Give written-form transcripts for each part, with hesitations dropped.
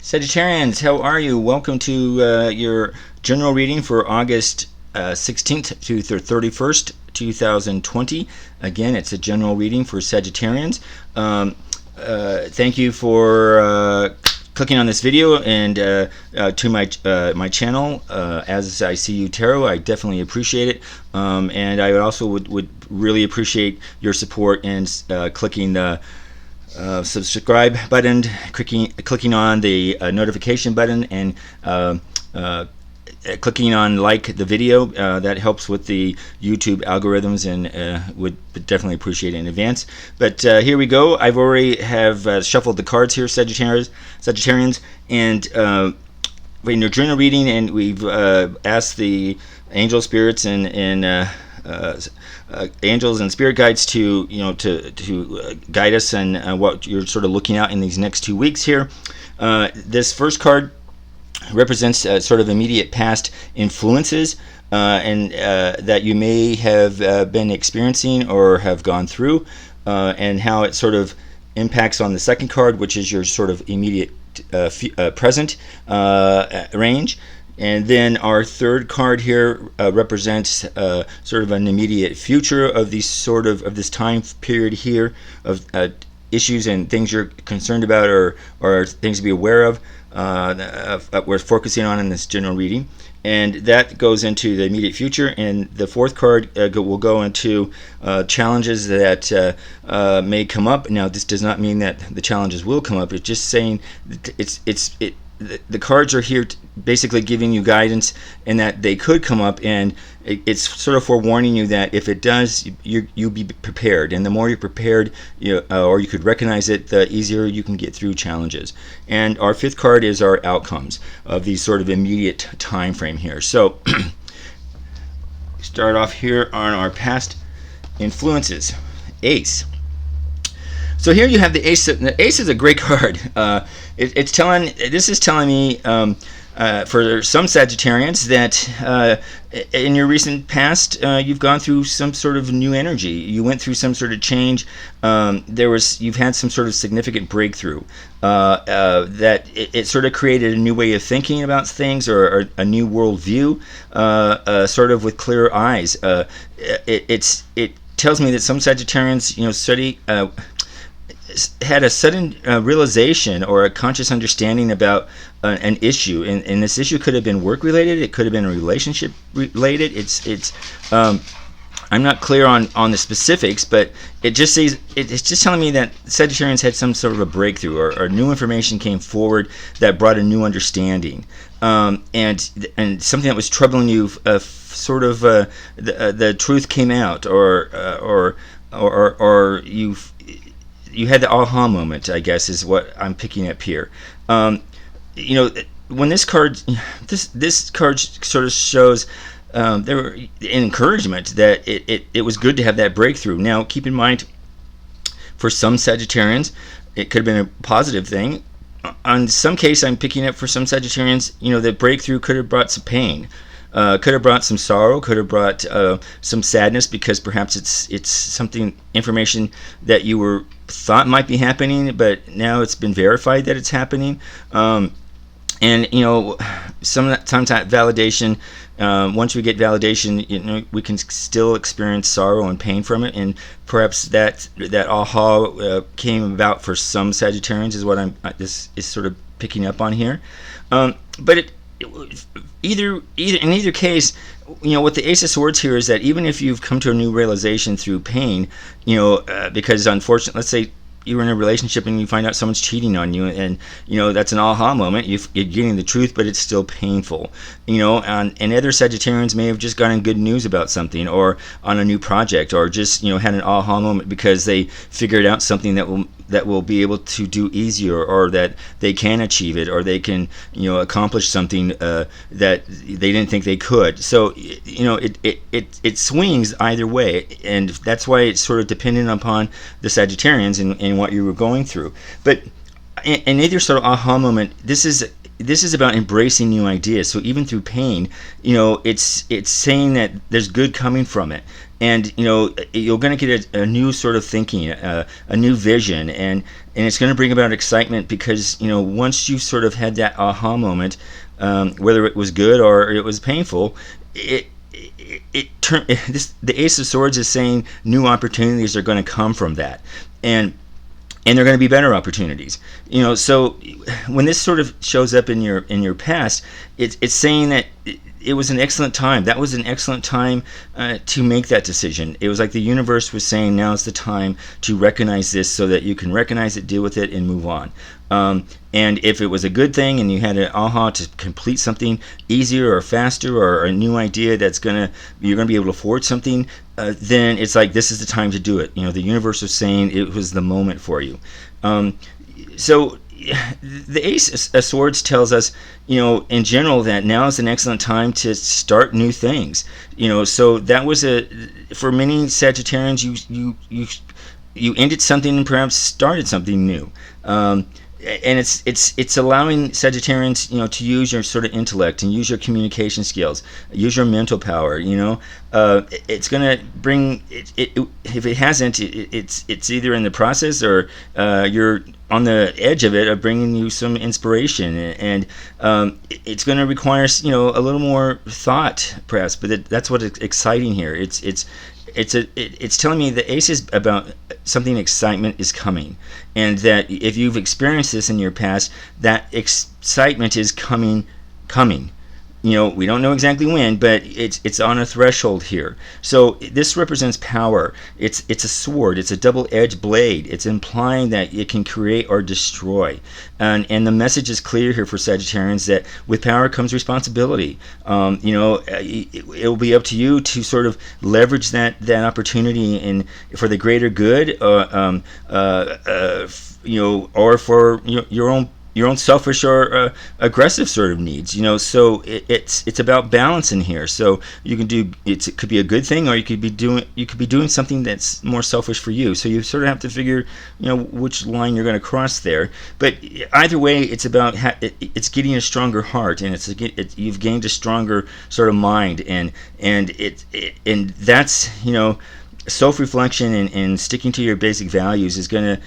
Sagittarians, how are you? Welcome to your general reading for August 16th to the 31st, 2020. Again, it's a general reading for Sagittarians. Thank you for clicking on this video and to my channel, As I See You Tarot. I definitely appreciate it. And I also would really appreciate your support in clicking the subscribe button, clicking on the notification button, and clicking on like the video. That helps with the YouTube algorithms, and would definitely appreciate it in advance. But here we go. I've already have shuffled the cards here, Sagittarians, and in your journal reading, and we've asked the angel spirits and angels and spirit guides to guide us and what you're sort of looking at in these next 2 weeks here. This first card represents sort of immediate past influences and that you may have been experiencing or have gone through, and how it sort of impacts on the second card, which is your sort of immediate present range. And then our third card here represents sort of an immediate future of this time period here of issues and things you're concerned about or things to be aware of. We're focusing on in this general reading, and that goes into the immediate future. And the fourth card will go into challenges that may come up. Now, this does not mean that the challenges will come up. It's just saying the cards are here basically giving you guidance, and that they could come up, and it's sort of forewarning you that if it does, you'll be prepared. And the more you're prepared, or you could recognize it, the easier you can get through challenges. And our fifth card is our outcomes of these sort of immediate time frame here. So start off here on our past influences. Ace. So here you have the Ace. The Ace is a great card. This is telling me for some Sagittarians that in your recent past you've gone through some sort of new energy. You went through some sort of change. You've had some sort of significant breakthrough that it sort of created a new way of thinking about things, or a new worldview, sort of with clearer eyes. It tells me that some Sagittarians, had a sudden realization or a conscious understanding about an issue, and this issue could have been work related, it could have been relationship related. I'm not clear on the specifics, but it just says it's just telling me that Sagittarians had some sort of a breakthrough, or new information came forward that brought a new understanding, and something that was troubling you, the truth came out, or you had the aha moment, I guess, is what I'm picking up here. When this card sort of shows there were an encouragement that it was good to have that breakthrough. Now, keep in mind, for some Sagittarians, it could have been a positive thing. On some case, I'm picking up for some Sagittarians, the breakthrough could have brought some pain. Could have brought some sorrow, could have brought some sadness, because perhaps it's information that you thought might be happening, but now it's been verified that it's happening. And sometimes that validation, once we get validation, we can still experience sorrow and pain from it, and perhaps that aha came about for some Sagittarians, is what this is sort of picking up on here. But in either case, what the Ace of Swords here is that even if you've come to a new realization through pain, because unfortunately, let's say you were in a relationship and you find out someone's cheating on you, and that's an aha moment. You're getting the truth, but it's still painful. And other Sagittarians may have just gotten good news about something, or on a new project, or just had an aha moment because they figured out something that will be able to do easier, or that they can achieve it, or they can accomplish something that they didn't think they could. So it swings either way, and that's why it's sort of dependent upon the Sagittarians and what you were going through. But in either sort of aha moment, this is this is about embracing new ideas. So even through pain, it's saying that there's good coming from it, and you're going to get a new sort of thinking, a new vision, and it's going to bring about excitement, because once you've sort of had that aha moment, whether it was good or it was painful, the Ace of Swords is saying new opportunities are going to come from that, and they're going to be better opportunities. So when this sort of shows up in your past, it's saying that it was an excellent time. That was an excellent time to make that decision. It was like the universe was saying, now's the time to recognize this, so that you can recognize it, deal with it, and move on. And if it was a good thing and you had an aha to complete something easier or faster, or a new idea you're gonna be able to afford something, then it's like, this is the time to do it. The universe was saying it was the moment for you. So the Ace of Swords tells us, in general, that now is an excellent time to start new things. So that was for many Sagittarians, you ended something and perhaps started something new. And it's allowing Sagittarians, to use your sort of intellect and use your communication skills, use your mental power. It's going to bring it. If it hasn't, it's either in the process, or you're on the edge of it, of bringing you some inspiration, and it's going to require a little more thought, perhaps. But that's what's exciting here. It's telling me the Ace is about something. Excitement is coming, and that if you've experienced this in your past, that excitement is coming. We don't know exactly when, but it's on a threshold here. So this represents power. It's a sword. It's a double-edged blade. It's implying that it can create or destroy. And the message is clear here for Sagittarians, that with power comes responsibility. It will be up to you to sort of leverage that opportunity for the greater good, or for your own selfish or aggressive sort of needs. So it's about balance in here. So you can do it could be a good thing, or you could be doing something that's more selfish for you. So you sort of have to figure which line you're going to cross there. But either way, it's about it's getting a stronger heart, and you've gained a stronger sort of mind, and that's self-reflection and sticking to your basic values is gonna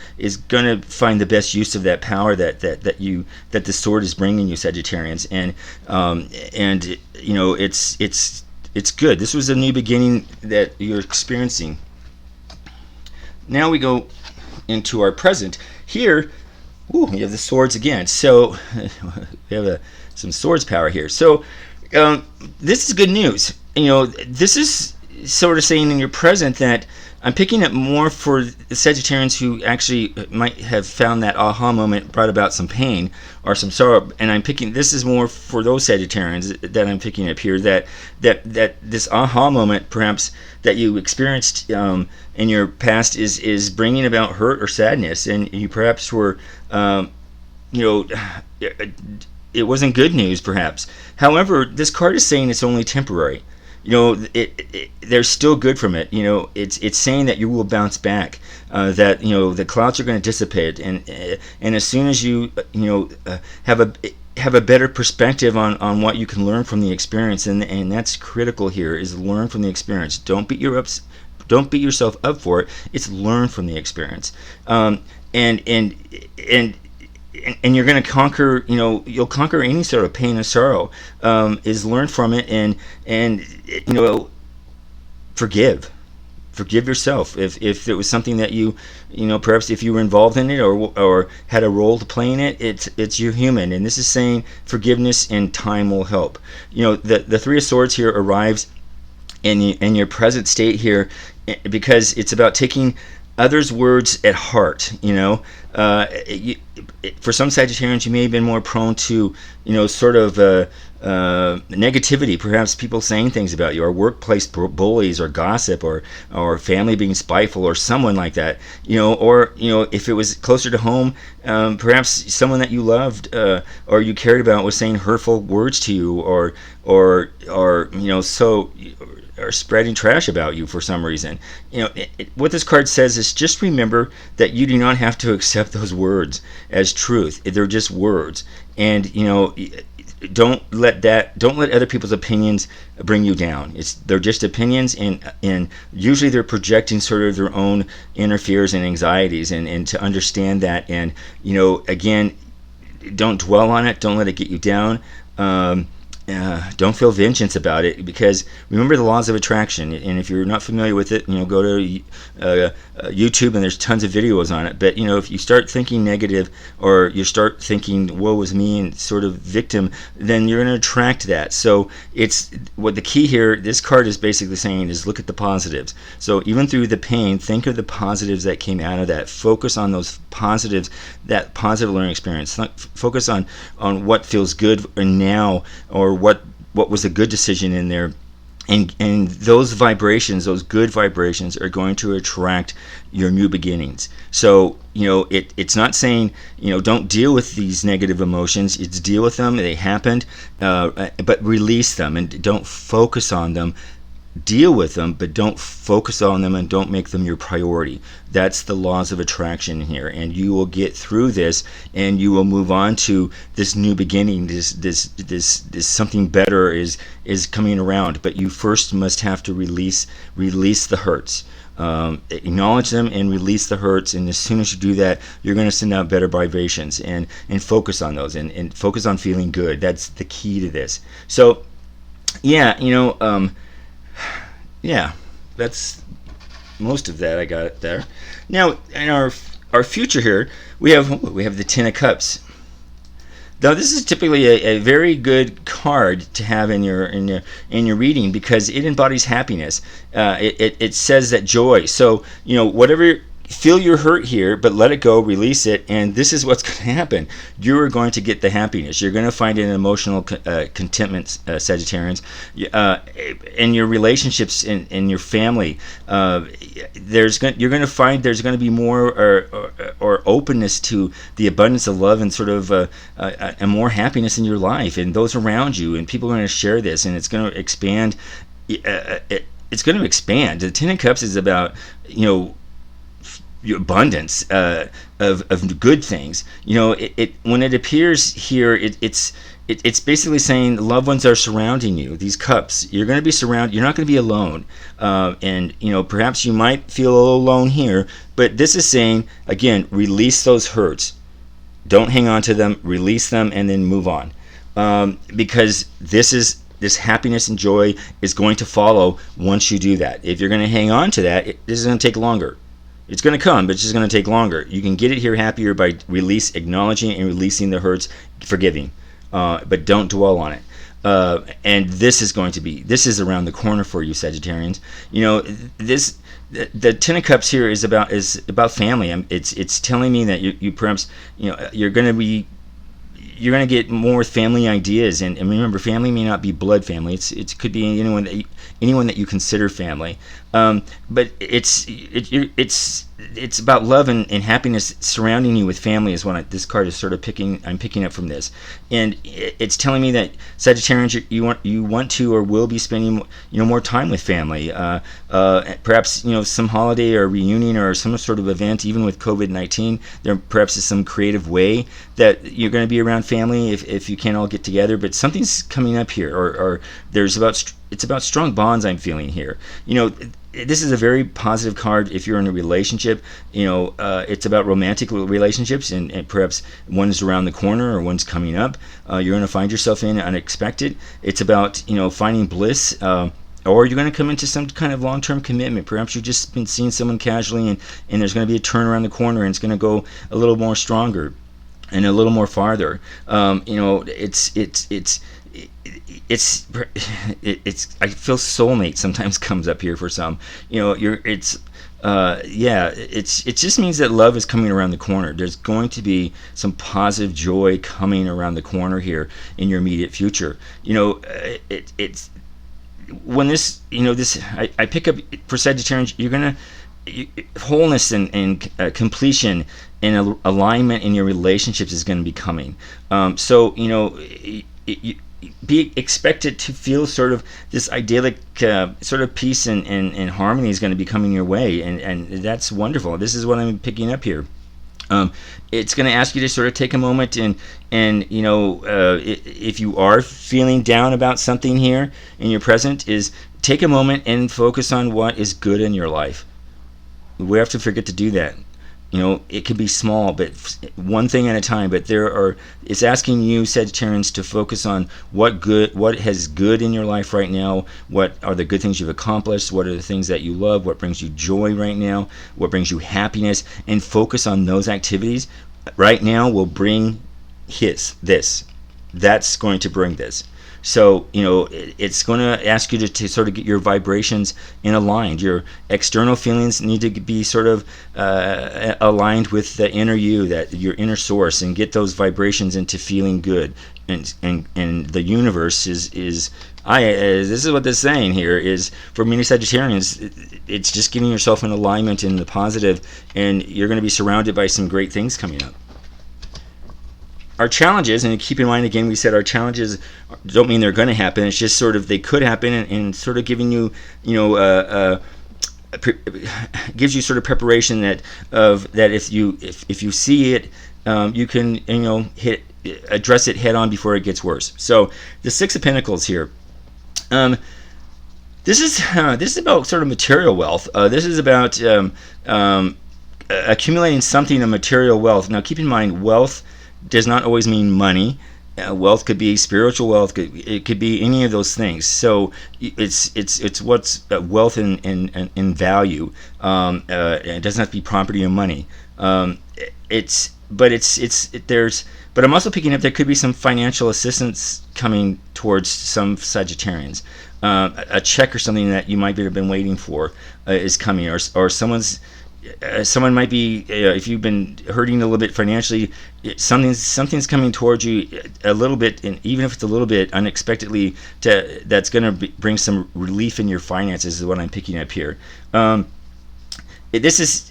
find the best use of that power that the sword is bringing you, Sagittarians, and it's good. This was a new beginning that you're experiencing. Now we go into our present. Here, we have the swords again. So we have some swords power here. So this is good news. This is sort of saying in your present that I'm picking up more for the Sagittarians who actually might have found that aha moment brought about some pain or some sorrow, and this is more for those Sagittarians that I'm picking up here, that this aha moment perhaps that you experienced in your past is bringing about hurt or sadness, and you perhaps were it wasn't good news perhaps. However, this card is saying it's only temporary. There's still good from it. It's saying that you will bounce back, that the clouds are going to dissipate, and as soon as you have a better perspective on what you can learn from the experience, and that's critical here, is learn from the experience. Don't beat yourself up for it. It's learn from the experience, and you're going to conquer. You'll conquer any sort of pain and sorrow. Is learn from it, and forgive yourself if it was something that you perhaps if you were involved in it or had a role to play in it. You're human, and this is saying forgiveness and time will help. The Three of Swords here arrives in your present state here, because it's about taking others' words at heart. For some Sagittarians, you may have been more prone to sort of negativity, perhaps people saying things about you, or workplace bullies, or gossip, or family being spiteful, or someone like that. Or if it was closer to home, perhaps someone that you loved or you cared about was saying hurtful words to you, or so are spreading trash about you for some reason. What this card says is just remember that you do not have to accept those words as truth. They're just words, and don't let other people's opinions bring you down. They're just opinions, and usually they're projecting sort of their own inner fears and anxieties, and to understand that, and again, don't dwell on it. Don't let it get you down. Don't feel vengeance about it, because remember the laws of attraction. And if you're not familiar with it, go to YouTube, and there's tons of videos on it. But if you start thinking negative, or you start thinking woe is me and sort of victim, then you're going to attract that. So it's what the key here, this card is basically saying, is look at the positives. So even through the pain, think of the positives that came out of that. Focus on those positives, that positive learning experience. Focus on what feels good now, or what was a good decision in there, and those vibrations, those good vibrations, are going to attract your new beginnings. So it's not saying don't deal with these negative emotions. It's deal with them. They happened, but release them, and don't focus on them. Deal with them, but don't focus on them, and don't make them your priority. That's the laws of attraction here, and you will get through this, and you will move on to this new beginning. This something better is coming around, but you first must have to release the hurts. Acknowledge them and release the hurts, and as soon as you do that, you're going to send out better vibrations, and focus on those, and focus on feeling good. That's the key to this. So yeah, that's most of that. I got it there. Now, in our future here, we have the Ten of Cups. Now, this is typically a very good card to have in your reading, because it embodies happiness. It says that joy. So whatever. Feel your hurt here, but let it go, release it, and this is what's going to happen. You are going to get the happiness. You're going to find an emotional contentment, Sagittarians, in your relationships, in your family. You're going to find there's going to be more or openness to the abundance of love, and sort of a more happiness in your life, and those around you, and people are going to share this, and it's going to expand. It's going to expand. The Ten of Cups is about abundance of good things. When it appears here, it's basically saying loved ones are surrounding you. These cups, you're going to be surrounded. You're not going to be alone, and perhaps you might feel a little alone here. But this is saying, again, release those hurts. Don't hang on to them. Release them, and then move on, because this happiness and joy is going to follow once you do that. If you're going to hang on to that, this is going to take longer. It's going to come, but it's just going to take longer. You can get it here happier by acknowledging and releasing the hurts, forgiving, but don't dwell on it. And this is around the corner for you, Sagittarians. The Ten of Cups here is about family. It's telling me that you perhaps you're going to get more family ideas, and remember, family may not be blood family. It could be anyone that you consider family, but it's about love and happiness surrounding you with family is what this card is sort of I'm picking up from this, and it's telling me that Sagittarians, you want to or will be spending more time with family, perhaps some holiday or reunion or some sort of event. Even with COVID-19, there perhaps is some creative way that you're going to be around family if you can't all get together, but something's coming up here, or it's about strong bonds I'm feeling here. This is a very positive card if you're in a relationship. It's about romantic relationships, and perhaps one's around the corner or one's coming up. You're going to find yourself in unexpected. It's about finding bliss, or you're going to come into some kind of long-term commitment. Perhaps you've just been seeing someone casually, and there's going to be a turn around the corner, and it's going to go a little more stronger and a little more farther. I feel soulmate sometimes comes up here for some. It just means that love is coming around the corner. There's going to be some positive joy coming around the corner here in your immediate future. It's when this I pick up for Sagittarians, you're gonna wholeness and completion and alignment in your relationships is going to be coming. be expected to feel sort of this idyllic sort of peace and harmony is going to be coming your way, and that's wonderful. This is what I'm picking up here. It's going to ask you to sort of take a moment and if you are feeling down about something here in your present, is take a moment and focus on what is good in your life. We have to forget to do that. It could be small, but one thing at a time. But it's asking you, Sagittarians, to focus on what has good in your life right now. What are the good things you've accomplished? What are the things that you love? What brings you joy right now? What brings you happiness? And focus on those activities right now will bring this. That's going to bring this. So, it's going to ask you to sort of get your vibrations in aligned. Your external feelings need to be sort of aligned with the inner you, that your inner source, and get those vibrations into feeling good. And the universe is this is what this is saying here is, for many Sagittarians, it's just getting yourself in alignment in the positive, and you're going to be surrounded by some great things coming up. Our challenges, and keep in mind again, we said our challenges don't mean they're going to happen. It's just sort of they could happen, and sort of giving you, gives you sort of preparation that if you see it, you can address it head on before it gets worse. So the Six of Pentacles here. This is about sort of material wealth. This is about accumulating something of material wealth. Now, keep in mind, wealth does not always mean money. Wealth could be spiritual wealth. It could be any of those things. So it's what's wealth in value. It doesn't have to be property or money. But I'm also picking up there could be some financial assistance coming towards some Sagittarians. A check or something that you might have been waiting for is coming, or someone might be, if you've been hurting a little bit financially, something's coming towards you a little bit, and even if it's a little bit unexpectedly, that's going to bring some relief in your finances, is what I'm picking up here. This is,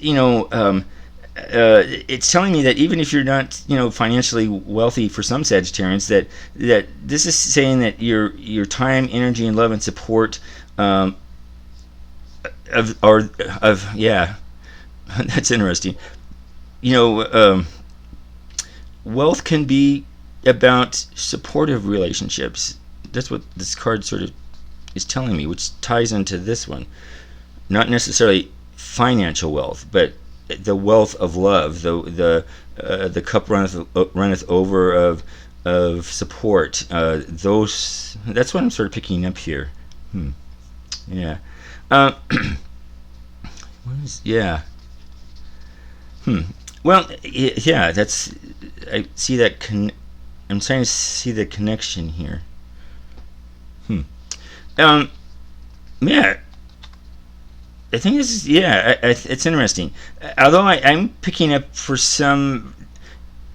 it's telling me that even if you're not, financially wealthy, for some Sagittarians, that this is saying that your time, energy, and love and support that's interesting. Wealth can be about supportive relationships. That's what this card sort of is telling me, which ties into this one. Not necessarily financial wealth, but the wealth of love. The cup runneth over of support. That's what I'm sort of picking up here. Yeah. Well, yeah, I see that. I'm starting to see the connection here. Yeah, I think this is, it's interesting. Although I'm picking up for some,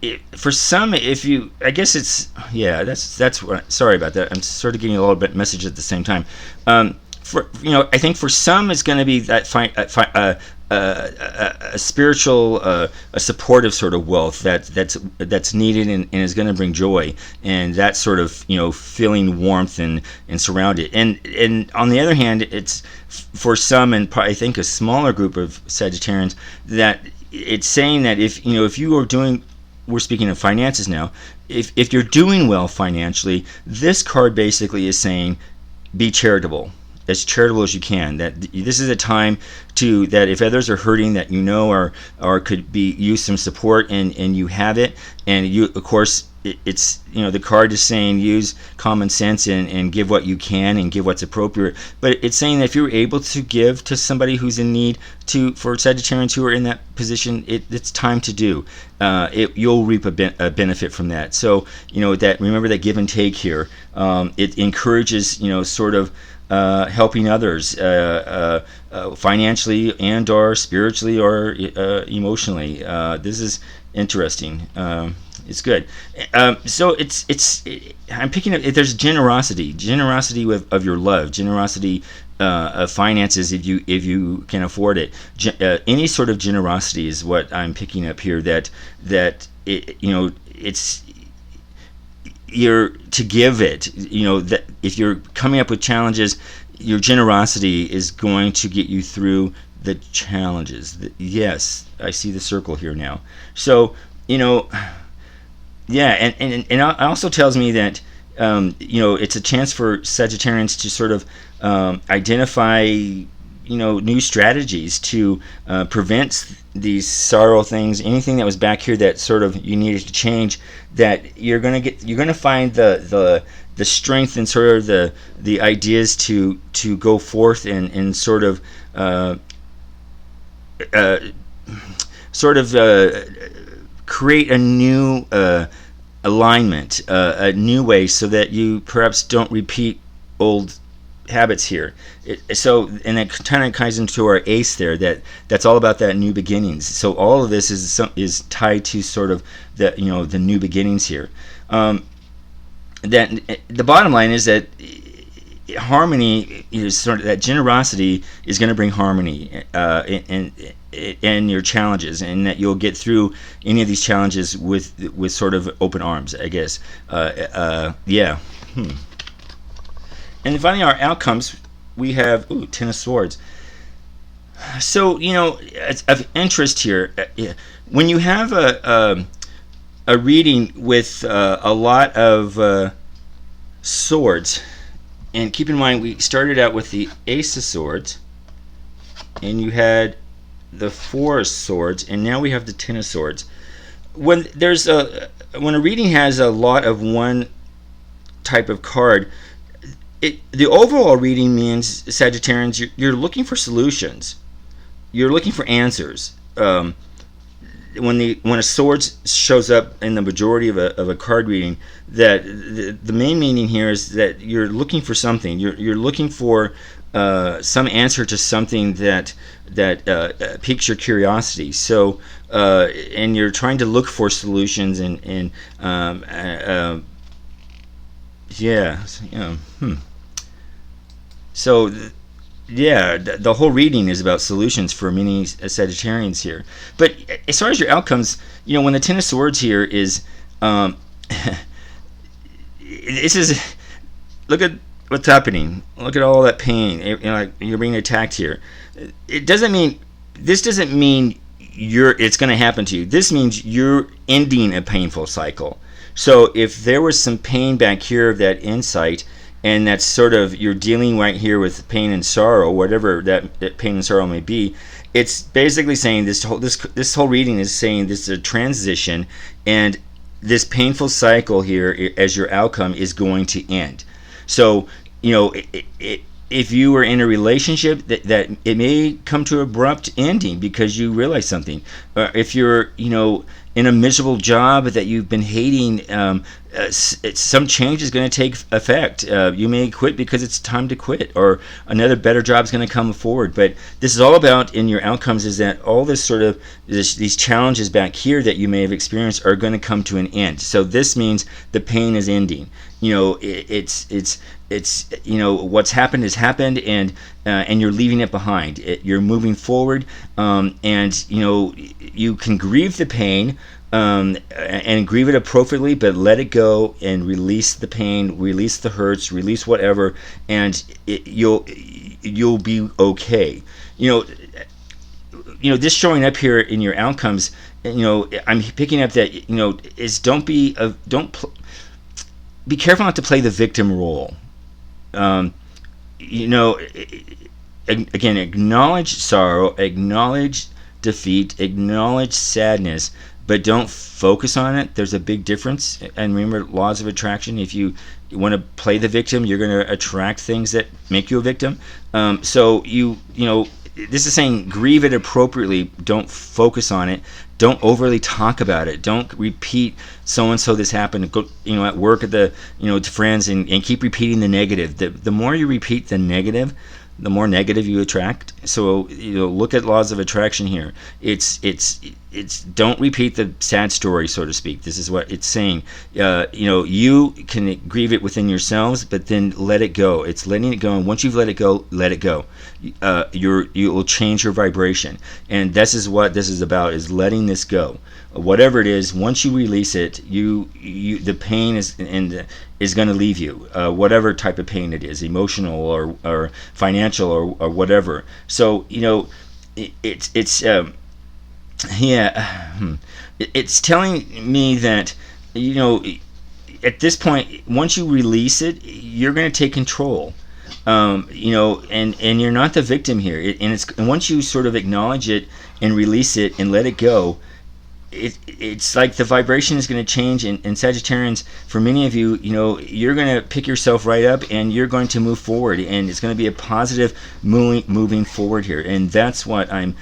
if you, I guess it's, that's what, sorry about that. I'm sort of getting a little bit message at the same time. I think for some it's going to be that a spiritual, a supportive sort of wealth that's needed and is going to bring joy, and that sort of feeling warmth and surrounded. And on the other hand, it's for some, and I think a smaller group of Sagittarians, that it's saying that if you are doing, we're speaking of finances now, if you're doing well financially, this card basically is saying be charitable. As charitable as you can. That this is a time that if others are hurting, that or could be use some support, and you have it, and you, of course, it's the card is saying use common sense and give what you can and give what's appropriate. But it's saying that if you're able to give to somebody who's in need, for Sagittarians who are in that position, it's time to do. You'll reap a benefit from that. So that, remember that give and take here. It encourages sort of helping others financially and or spiritually or emotionally. This is interesting. It's good. So I'm picking up. There's generosity of your love, generosity of finances if you can afford it. Any sort of generosity is what I'm picking up here. That it's you're to give it. That if you're coming up with challenges, your generosity is going to get you through the challenges. Yes, I see the circle here now. So yeah, and it also tells me that it's a chance for Sagittarians to sort of identify new strategies to prevent these sorrow things, anything that was back here that sort of you needed to change, that you're gonna find the strength and sort of the ideas to go forth and sort of create a new alignment, a new way, so that you perhaps don't repeat old habits here. And that kind of ties into our ace there. That's all about that new beginnings. So all of this is tied to sort of the new beginnings here. That the bottom line is that harmony is sort of that generosity is going to bring harmony in your challenges, and that you'll get through any of these challenges with sort of open arms, I guess. Yeah. And then finally, our outcomes, we have Ten of Swords. So of interest here, when you have a reading with a lot of swords, and keep in mind we started out with the Ace of Swords, and you had the Four of Swords, and now we have the Ten of Swords. When a reading has a lot of one type of card, the overall reading means, Sagittarians, you're looking for solutions. You're looking for answers. When a sword shows up in the majority of a card reading, that the main meaning here is that you're looking for something. You're looking for some answer to something that piques your curiosity. So and you're trying to look for solutions and So the whole reading is about solutions for many Sagittarians here. But as far as your outcomes, when the Ten of Swords here is, this is, look at what's happening. Look at all that pain. You're being attacked here. This doesn't mean it's going to happen to you. This means you're ending a painful cycle. So if there was some pain back here of that insight, and that's sort of, you're dealing right here with pain and sorrow, whatever that pain and sorrow may be, it's basically saying this whole reading is saying this is a transition, and this painful cycle here as your outcome is going to end. So if you were in a relationship, that it may come to an abrupt ending because you realize something. If you're in a miserable job that you've been hating, some change is going to take effect. You may quit because it's time to quit, or another better job is going to come forward. But this is all about, in your outcomes, is that all this sort of these challenges back here that you may have experienced are going to come to an end. So this means the pain is ending. It's what's happened has happened, and you're leaving it behind. You're moving forward, and you can grieve the pain, and grieve it appropriately, but let it go and release the pain, release the hurts, release whatever, and you'll be okay. This showing up here in your outcomes. I'm picking up that is don't be careful not to play the victim role. Again, acknowledge sorrow, acknowledge defeat, acknowledge sadness, but don't focus on it. There's a big difference. And remember, laws of attraction. If you want to play the victim, you're going to attract things that make you a victim. So this is saying grieve it appropriately. Don't focus on it. Don't overly talk about it. Don't repeat so and so this happened. Go, at work, at the to friends, and keep repeating the negative. The more you repeat the negative, the more negative you attract. So look at laws of attraction here. It's it's don't repeat the sad story, so to speak. This is what it's saying. You can grieve it within yourselves, but then let it go. It's letting it go, and once you've let it go, let it go. You will change your vibration, and this is what this is about: is letting this go. Whatever it is, once you release it, the pain is going to leave you. Whatever type of pain it is, emotional or financial or whatever. So it's it's telling me that at this point, once you release it, you're going to take control. And you're not the victim here. And once you sort of acknowledge it and release it and let it go, it's like the vibration is going to change. And Sagittarians, for many of you, you're going to pick yourself right up and you're going to move forward, and it's going to be a positive moving forward here. And that's what I'm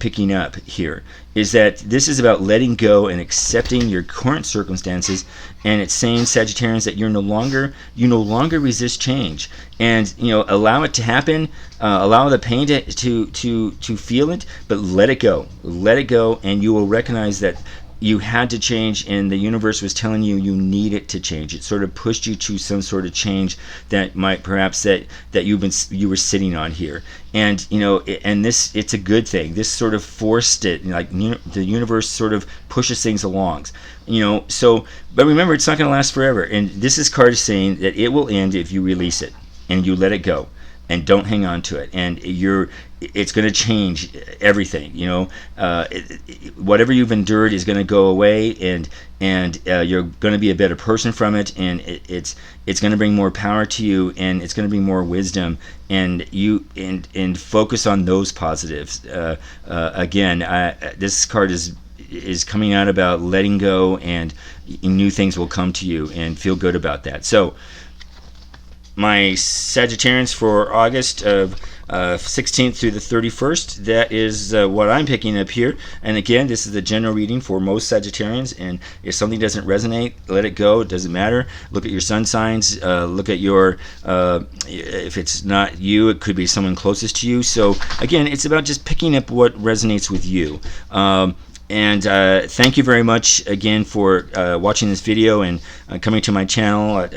picking up here, is that this is about letting go and accepting your current circumstances. And it's saying, Sagittarians, that you no longer resist change, and allow it to happen. Allow the pain to feel it, but let it go, and you will recognize that you had to change, and the universe was telling you needed to change. It sort of pushed you to some sort of change that might perhaps that you were sitting on here. And and this, it's a good thing. This sort of forced it, like the universe sort of pushes things along. So, but remember, it's not going to last forever. And this card is saying that it will end if you release it and you let it go and don't hang on to it. And it's going to change everything. Whatever you've endured is going to go away, and you're going to be a better person from it, and it's going to bring more power to you, and it's going to bring more wisdom, and and focus on those positives. Again, this card is coming out about letting go, and new things will come to you, and feel good about that. So my Sagittarians for August of 16th through the 31st, that is what I'm picking up here. And again, this is the general reading for most Sagittarians, and if something doesn't resonate, let it go. It doesn't matter. Look at your sun signs. Look at your if it's not you, it could be someone closest to you. So again, it's about just picking up what resonates with you. And thank you very much again for watching this video and coming to my channel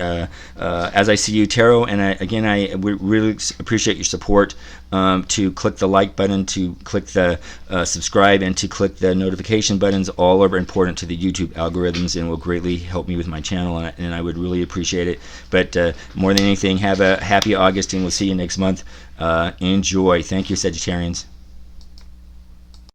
As I See You Tarot. And I would really appreciate your support to click the like button, to click the subscribe, and to click the notification buttons. All are important to the YouTube algorithms and will greatly help me with my channel, and I would really appreciate it. But more than anything, have a happy August, and we'll see you next month. Enjoy. Thank you, Sagittarians.